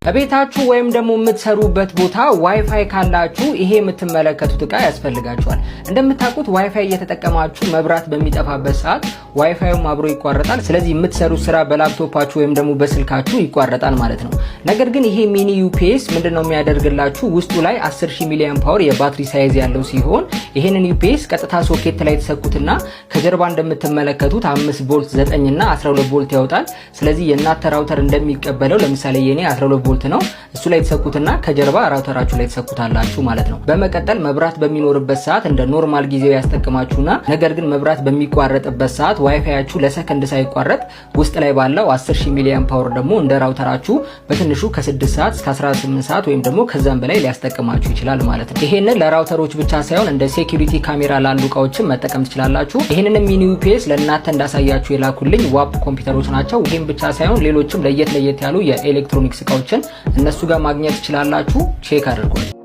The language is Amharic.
በቤታችሁ ወይም ደግሞ የምትሰሩበት ቦታ ዋይፋይ ካላችሁ ይሄ የምትመለከቱት ዕቃ ያስፈልጋችኋል። እንደምታውቁት ዋይፋይ እየተጠቀማችሁ መብራት በሚጠፋበት ሰዓት ዋይፋዩም አብሮ ይቋረጣል። ስለዚህ የምትሰሩት ስራ በላፕቶፓችሁ ወይም ደግሞ በስልካችሁ ይቋረጣል ማለት ነው። ነገር ግን ይሄ ሚኒ ዩፒኤስ ምንድነው የሚያደርግላችሁ? ውስጡ ላይ 10000 ሚሊ አምፓወር የባትሪ ሳይዝ ያለው ሲሆን ይሄንን ዩፒኤስ ቀጥታ ሶኬት ላይ ተሰኩትና ከጀርባ እንደምትመለከቱት 5 ቮልት 9 እና 12 ቮልት ያወጣል። ስለዚህ የእናንተ ራውተር እንደሚቀበለው ለምሳሌ የኔ 12 ቮልት ነው። እሱ ላይ ተሰኩትና ከጀርባ ራውተራችሁ ላይ ተሰኩታላችሁ ማለት ነው። በመቀጠል መብራት በሚኖርበት ሰዓት እንደ ኖርማል ጊዜው ያስጠቅማችሁና ነገር ግን መብራት በሚቋረጥበት ሰዓት ዋይፋያችሁ ለሰከንድ ሳይቋረጥ ውስጥ ላይ ባለው 10000 ሚሊ አምፓወር ደግሞ እንደ ራውተራችሁ በትንሹ ከ6 ሰዓት እስከ 18 ሰዓት ወይም ደግሞ ከዛም በላይ ሊያስጠቅማችሁ ይችላል ማለት ነው። ይሄንን ለራውተሮች ብቻ ሳይሆን እንደ ሴኩሪቲ ካሜራ ላሉ እቃዎችን መጠቀም ትችላላችሁ። ይሄንን ሚኒ ዩፒኤስ ለእናንተ እንዳሳያችሁ የላኩልኝ ዋፕ ኮምፒውተሮች ናቸው። ይሄን ብቻ ሳይሆን ሌሎችም ለየት ያሉ የኤሌክትሮኒክስ እቃዎችን እነሱ ጋር ማግኘት ትችላላችሁ። ቼክ አድርጉ።